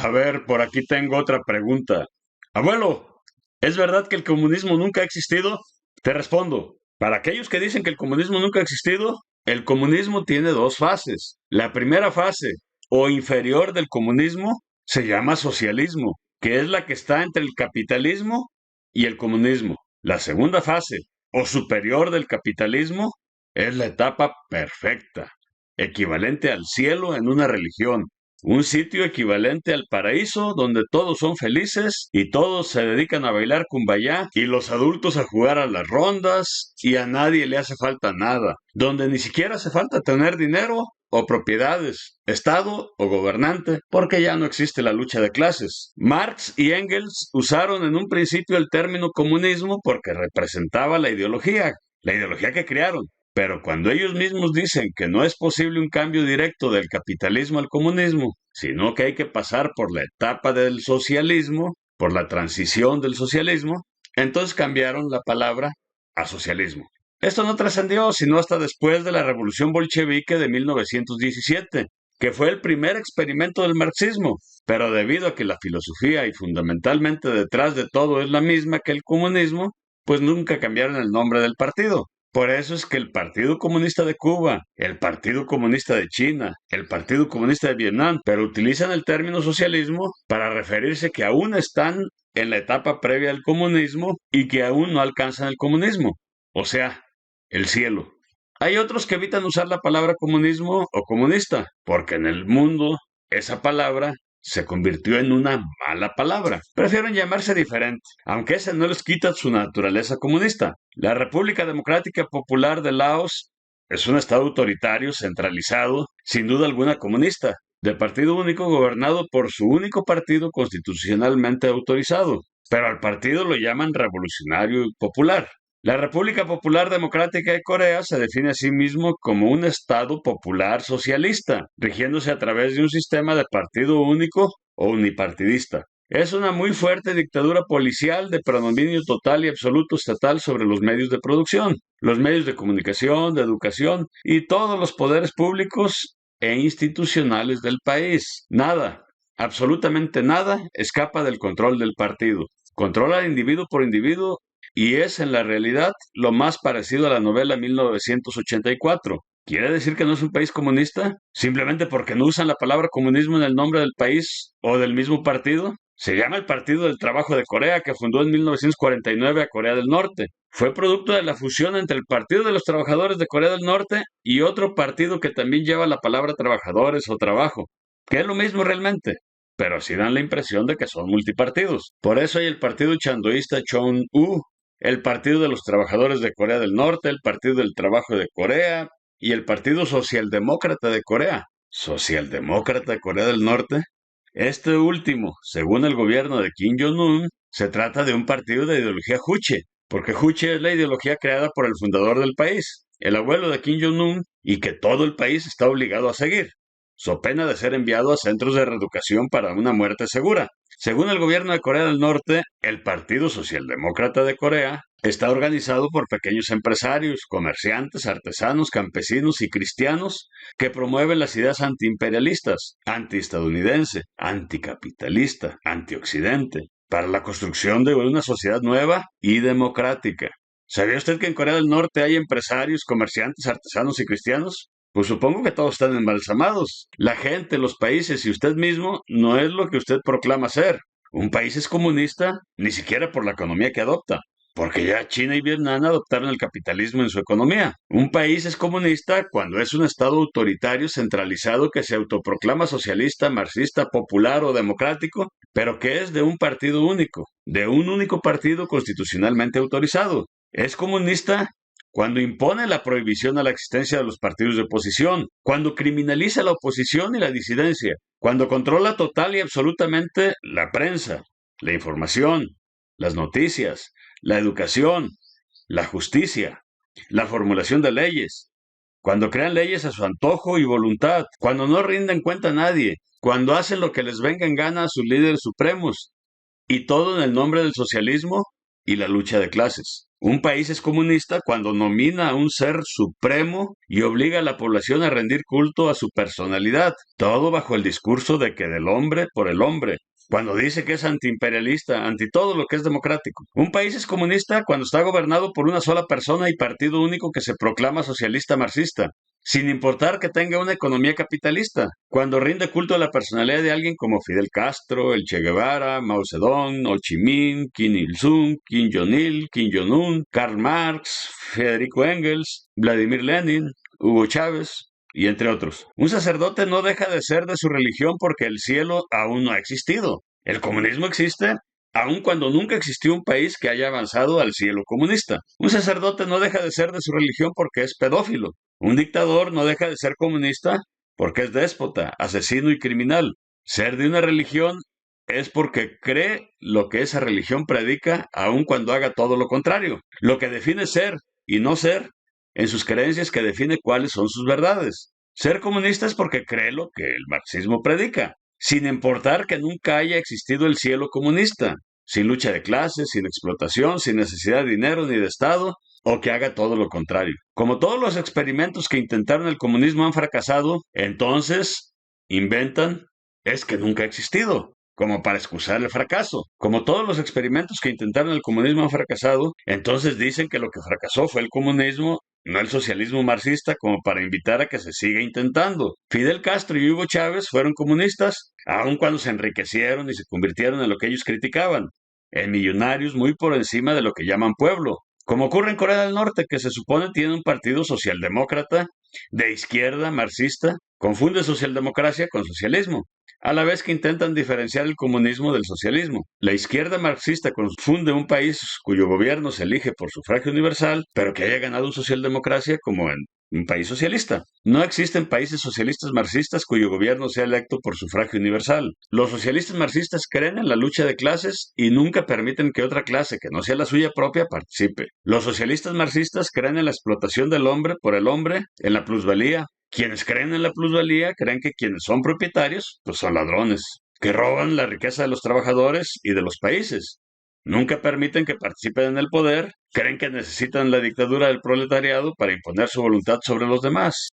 A ver, por aquí tengo otra pregunta. Abuelo, ¿es verdad que el comunismo nunca ha existido? Te respondo, para aquellos que dicen que el comunismo nunca ha existido, el comunismo tiene dos fases. La primera fase, o inferior del comunismo, se llama socialismo, que es la que está entre el capitalismo y el comunismo. La segunda fase, o superior del capitalismo, es la etapa perfecta, equivalente al cielo en una religión. Un sitio equivalente al paraíso donde todos son felices y todos se dedican a bailar cumbayá y los adultos a jugar a las rondas y a nadie le hace falta nada. Donde ni siquiera hace falta tener dinero o propiedades, estado o gobernante, porque ya no existe la lucha de clases. Marx y Engels usaron en un principio el término comunismo porque representaba la ideología que crearon. Pero cuando ellos mismos dicen que no es posible un cambio directo del capitalismo al comunismo, sino que hay que pasar por la etapa del socialismo, por la transición del socialismo, entonces cambiaron la palabra a socialismo. Esto no trascendió sino hasta después de la Revolución Bolchevique de 1917, que fue el primer experimento del marxismo, pero debido a que la filosofía y fundamentalmente detrás de todo es la misma que el comunismo, pues nunca cambiaron el nombre del partido. Por eso es que el Partido Comunista de Cuba, el Partido Comunista de China, el Partido Comunista de Vietnam, pero utilizan el término socialismo para referirse que aún están en la etapa previa al comunismo y que aún no alcanzan el comunismo, o sea, el cielo. Hay otros que evitan usar la palabra comunismo o comunista, porque en el mundo esa palabra se convirtió en una mala palabra. Prefieren llamarse diferente, aunque ese no les quita su naturaleza comunista. La República Democrática Popular de Laos es un estado autoritario, centralizado, sin duda alguna comunista, de partido único gobernado por su único partido constitucionalmente autorizado, pero al partido lo llaman revolucionario y popular. La República Popular Democrática de Corea se define a sí mismo como un Estado popular socialista, rigiéndose a través de un sistema de partido único o unipartidista. Es una muy fuerte dictadura policial de predominio total y absoluto estatal sobre los medios de producción, los medios de comunicación, de educación y todos los poderes públicos e institucionales del país. Nada, absolutamente nada, escapa del control del partido. Controla individuo por individuo y es en la realidad lo más parecido a la novela 1984. ¿Quiere decir que no es un país comunista? ¿Simplemente porque no usan la palabra comunismo en el nombre del país o del mismo partido? Se llama el Partido del Trabajo de Corea, que fundó en 1949 a Corea del Norte. Fue producto de la fusión entre el Partido de los Trabajadores de Corea del Norte y otro partido que también lleva la palabra trabajadores o trabajo, que es lo mismo realmente, pero sí dan la impresión de que son multipartidos. Por eso hay el Partido Chandoísta Chon-U, el Partido de los Trabajadores de Corea del Norte, el Partido del Trabajo de Corea y el Partido Socialdemócrata de Corea. ¿Socialdemócrata de Corea del Norte? Este último, según el gobierno de Kim Jong-un, se trata de un partido de ideología Juche, porque Juche es la ideología creada por el fundador del país, el abuelo de Kim Jong-un, y que todo el país está obligado a seguir, so pena de ser enviado a centros de reeducación para una muerte segura. Según el gobierno de Corea del Norte, el Partido Socialdemócrata de Corea está organizado por pequeños empresarios, comerciantes, artesanos, campesinos y cristianos que promueven las ideas antiimperialistas, antiestadounidense, anticapitalista, antioccidente, para la construcción de una sociedad nueva y democrática. ¿Sabía usted que en Corea del Norte hay empresarios, comerciantes, artesanos y cristianos? Pues supongo que todos están embalsamados. La gente, los países y usted mismo no es lo que usted proclama ser. Un país es comunista ni siquiera por la economía que adopta, porque ya China y Vietnam adoptaron el capitalismo en su economía. Un país es comunista cuando es un estado autoritario centralizado que se autoproclama socialista, marxista, popular o democrático, pero que es de un partido único, de un único partido constitucionalmente autorizado. Es comunista cuando impone la prohibición a la existencia de los partidos de oposición, cuando criminaliza la oposición y la disidencia, cuando controla total y absolutamente la prensa, la información, las noticias, la educación, la justicia, la formulación de leyes, cuando crean leyes a su antojo y voluntad, cuando no rinden cuenta a nadie, cuando hacen lo que les venga en gana a sus líderes supremos, y todo en el nombre del socialismo y la lucha de clases. Un país es comunista cuando nomina a un ser supremo y obliga a la población a rendir culto a su personalidad, todo bajo el discurso de que del hombre por el hombre. Cuando dice que es antiimperialista, anti todo lo que es democrático. Un país es comunista cuando está gobernado por una sola persona y partido único que se proclama socialista marxista, sin importar que tenga una economía capitalista, cuando rinde culto a la personalidad de alguien como Fidel Castro, el Che Guevara, Mao Zedong, Ho Chi Minh, Kim Il-sung, Kim Jong-il, Kim Jong-un, Karl Marx, Federico Engels, Vladimir Lenin, Hugo Chávez, y entre otros. Un sacerdote no deja de ser de su religión porque el cielo aún no ha existido. El comunismo existe aun cuando nunca existió un país que haya avanzado al cielo comunista. Un sacerdote no deja de ser de su religión porque es pedófilo. Un dictador no deja de ser comunista porque es déspota, asesino y criminal. Ser de una religión es porque cree lo que esa religión predica, aun cuando haga todo lo contrario. Lo que define ser y no ser en sus creencias que define cuáles son sus verdades. Ser comunista es porque cree lo que el marxismo predica, sin importar que nunca haya existido el cielo comunista, sin lucha de clases, sin explotación, sin necesidad de dinero ni de Estado, o que haga todo lo contrario. Como todos los experimentos que intentaron el comunismo han fracasado, entonces inventan es que nunca ha existido, como para excusar el fracaso. Como todos los experimentos que intentaron el comunismo han fracasado, entonces dicen que lo que fracasó fue el comunismo, no el socialismo marxista, como para invitar a que se siga intentando. Fidel Castro y Hugo Chávez fueron comunistas, aun cuando se enriquecieron y se convirtieron en lo que ellos criticaban, en millonarios muy por encima de lo que llaman pueblo. Como ocurre en Corea del Norte, que se supone tiene un partido socialdemócrata de izquierda marxista, confunde socialdemocracia con socialismo, a la vez que intentan diferenciar el comunismo del socialismo. La izquierda marxista confunde un país cuyo gobierno se elige por sufragio universal, pero que haya ganado socialdemocracia como en un país socialista. No existen países socialistas marxistas cuyo gobierno sea electo por sufragio universal. Los socialistas marxistas creen en la lucha de clases y nunca permiten que otra clase que no sea la suya propia participe. Los socialistas marxistas creen en la explotación del hombre por el hombre, en la plusvalía. Quienes creen en la plusvalía creen que quienes son propietarios, pues son ladrones, que roban la riqueza de los trabajadores y de los países. Nunca permiten que participen en el poder, creen que necesitan la dictadura del proletariado para imponer su voluntad sobre los demás.